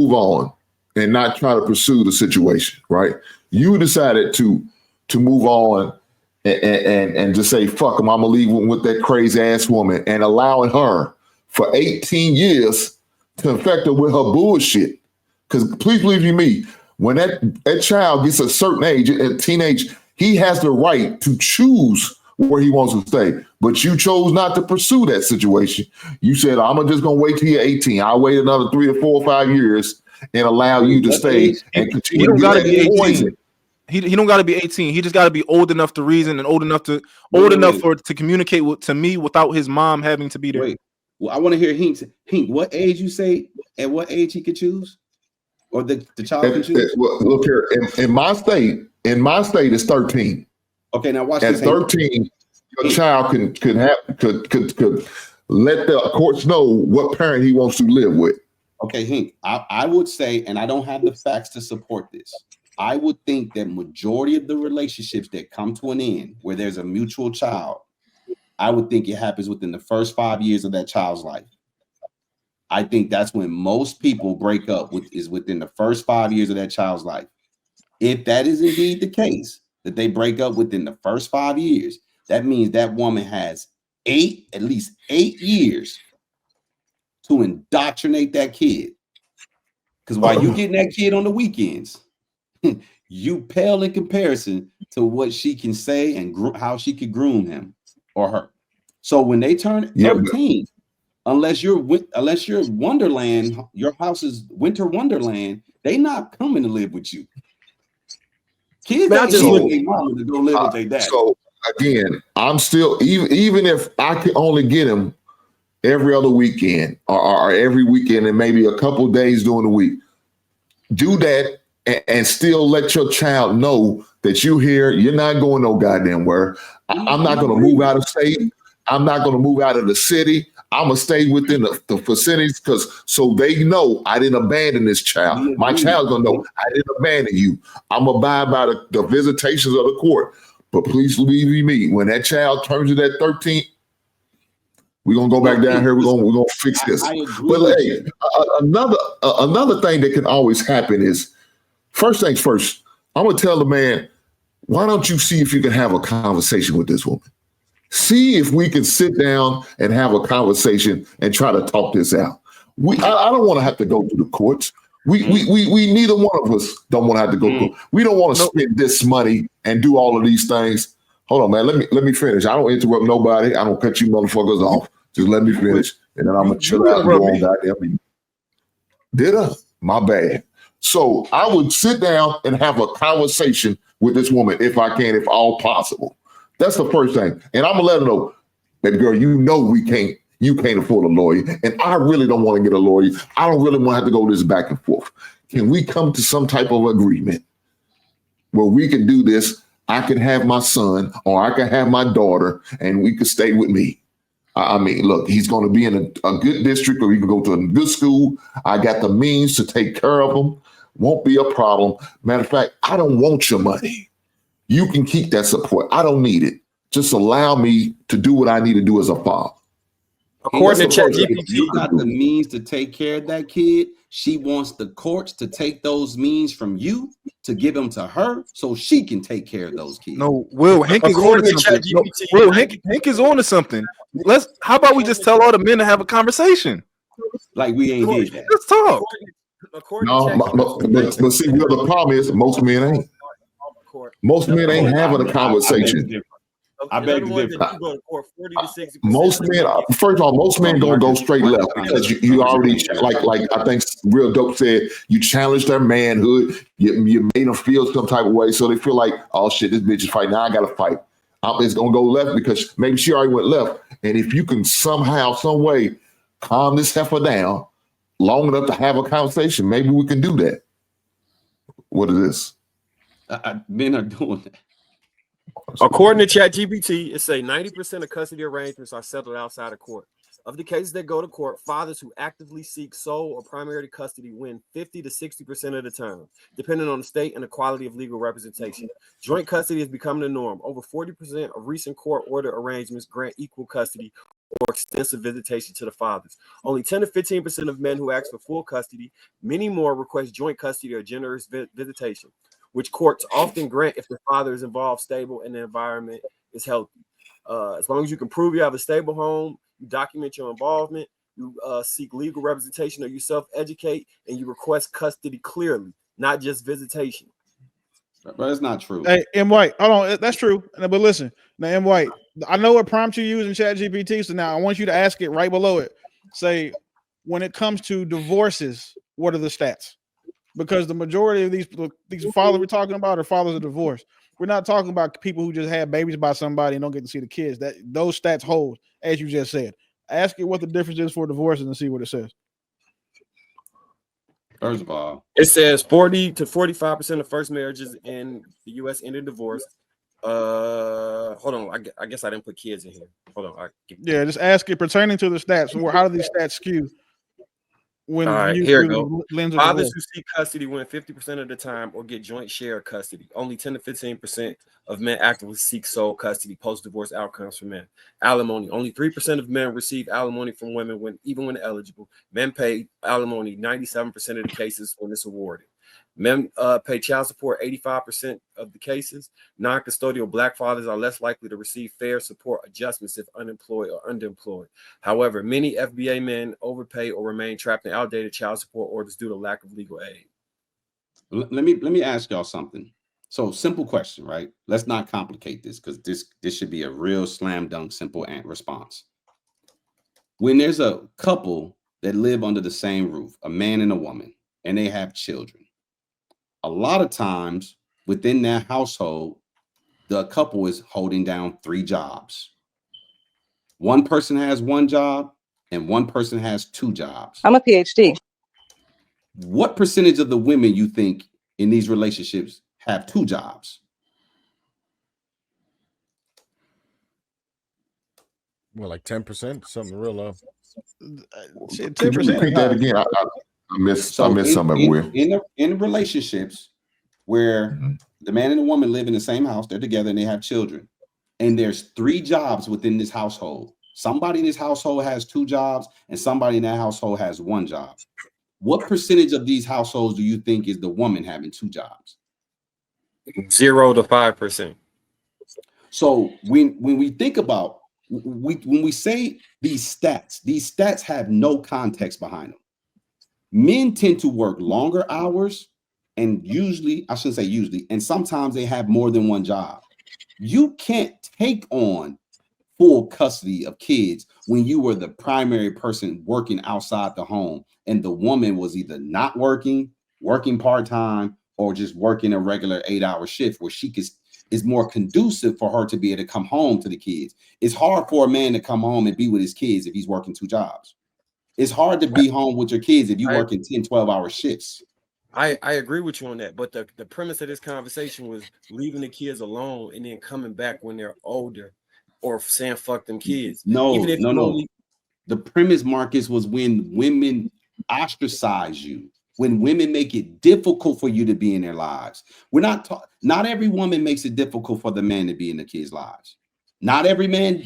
move on and not try to pursue the situation, right? You decided to move on and just say, fuck him, I'm gonna leave with that crazy ass woman, and allowing her for 18 years to infect her with her bullshit. Because please believe you me, when that child gets a certain age, at teenage, he has the right to choose where he wants to stay. But you chose not to pursue that situation. You said, I'm just gonna wait till you're 18. I'll wait another 3 or 4 or 5 years and allow you to stay and continue. He don't gotta be 18. He don't gotta be 18. He just gotta be old enough to reason and old enough to communicate to me without his mom having to be there. Wait. Well, I want to hear Hink. What age you say? At what age he could choose, or the child can choose? Well, look here, in my state, it's 13. Okay, now watch at this. At 13, your child could let the courts know what parent he wants to live with. Okay, Hink, I would say, and I don't have the facts to support this, I would think that majority of the relationships that come to an end where there's a mutual child, I would think it happens within the first 5 years of that child's life. I think that's when most people break up is within the first 5 years of that child's life. If that is indeed the case, that they break up within the first 5 years, that means that woman has at least 8 years to indoctrinate that kid. Because while you getting that kid on the weekends, you pale in comparison to what she can say and how she could groom him or her. So when they turn 13, unless you're Wonderland, your house is Winter Wonderland, they not coming to live with you. Kids ain't just with their mama to go live with their dad. So again, I'm still even if I could only get him every other weekend or every weekend and maybe a couple of days during the week, do that and still let your child know that you're here. You're not going no goddamn where. I'm not going to move out of state. I'm not going to move out of the city. I'm going to stay within the facilities so they know I didn't abandon this child. My child's going to know I didn't abandon you. I'm going to abide by the visitations of the court. But please believe me, when that child turns to that 13, we're going to go back down here. We're going to fix this. But hey, another thing that can always happen is, first things first, I'm going to tell the man, why don't you see if you can have a conversation with this woman? See if we can sit down and have a conversation and try to talk this out. I don't want to have to go to the courts. We neither one of us don't want to have to go. We don't want to spend this money and do all of these things. Hold on, man. Let me finish. I don't interrupt nobody. I don't cut you motherfuckers off. Just let me finish, and then I'm gonna chill out and go on goddamn. Did I? My bad. So I would sit down and have a conversation with this woman if I can, if all possible. That's the first thing. And I'm gonna let her know, baby girl, you know you can't afford a lawyer. And I really don't want to get a lawyer. I don't really want to have to go this back and forth. Can we come to some type of agreement where we can do this? I can have my son or I can have my daughter and we can stay with me. I mean, look, he's going to be in a good district or he can go to a good school. I got the means to take care of him. Won't be a problem. Matter of fact, I don't want your money. You can keep that support. I don't need it. Just allow me to do what I need to do as a father. According to ChatGPT, you got the means to take care of that kid. She wants the courts to take those means from you to give them to her so she can take care of those kids. No, Will, Hank is on to something. No, Will, Hank is on to something. How about we just tell all the men to have a conversation? Like we ain't did that. Let's talk. But see, the problem is most men ain't. Most men ain't having a conversation. I beg to differ. Most men, first of all, most men gonna go straight left because you already like I think Real Dope said, you challenged their manhood, you made them feel some type of way, so they feel like, oh shit, this bitch is fighting. Now I gotta fight. It's gonna go left because maybe she already went left. And if you can somehow, some way, calm this heifer down long enough to have a conversation, maybe we can do that. What is this? Men are doing that. According to ChatGPT, it say 90% of custody arrangements are settled outside of court. Of the cases that go to court, fathers who actively seek sole or primary custody win 50 to 60% of the time, depending on the state and the quality of legal representation. Joint custody is becoming the norm. Over 40% of recent court order arrangements grant equal custody or extensive visitation to the fathers. Only 10 to 15% of men who ask for full custody, many more request joint custody or generous visitation, which courts often grant if the father is involved, stable, and the environment is healthy. As long as you can prove you have a stable home, you document your involvement, you seek legal representation, or you self-educate, and you request custody clearly, not just visitation. But that's not true. Hey, M. White, hold on, that's true. But listen, now M. White, I know what prompt you use in ChatGPT, so now I want you to ask it right below it. Say, when it comes to divorces, what are the stats? Because the majority of these fathers we're talking about are fathers of divorce. We're not talking about people who just had babies by somebody and don't get to see the kids. That those stats hold, as you just said. Ask it what the difference is for divorces and see what it says. First of all, it says 40 to 45% of first marriages in the U.S. end in divorce. Hold on, I guess I didn't put kids in here. Hold on, yeah, just ask it pertaining to the stats. How do these stats skew? When all right, you here we go. lens of Fathers divorce? who seek custody win 50% of the time or get joint share custody. Only 10 to 15% of men actively seek sole custody. Post-divorce outcomes for men. Alimony. Only 3% of men receive alimony from women even when eligible. Men pay alimony 97% of the cases when it's awarded. Men pay child support 85% of the cases. Non-custodial Black fathers are less likely to receive fair support adjustments if unemployed or underemployed. However, many FBA men overpay or remain trapped in outdated child support orders due to lack of legal aid. Let me ask y'all something. So, simple question, right? Let's not complicate this, because this should be a real slam dunk simple response. When there's a couple that live under the same roof, a man and a woman, and they have children, a lot of times within that household, the couple is holding down 3 jobs. One person has 1 job and one person has 2 jobs. I'm a PhD. What percentage of the women you think in these relationships have 2 jobs? Well, like 10%, something real low. Could you repeat that again? I missed some of it, Will. In relationships where the man and the woman live in the same house, they're together and they have children, and there's 3 jobs within this household. Somebody in this household has 2 jobs and somebody in that household has 1 job. What percentage of these households do you think is the woman having 2 jobs? 0 to 5%. So when we think about when we say these stats have no context behind them. Men tend to work longer hours, and usually, I shouldn't say usually, and sometimes they have more than 1 job. You can't take on full custody of kids when you were the primary person working outside the home and the woman was either not working part-time, or just working a regular 8-hour shift where is more conducive for her to be able to come home to the kids. It's hard for a man to come home and be with his kids if he's working 2 jobs. It's hard to be home with your kids if you work in 10, 12-hour shifts. I agree with you on that, but the premise of this conversation was leaving the kids alone and then coming back when they're older, or saying fuck them kids. No. The premise, Marcus, was when women ostracize you, when women make it difficult for you to be in their lives. We're not every woman makes it difficult for the man to be in the kids' lives. Not every man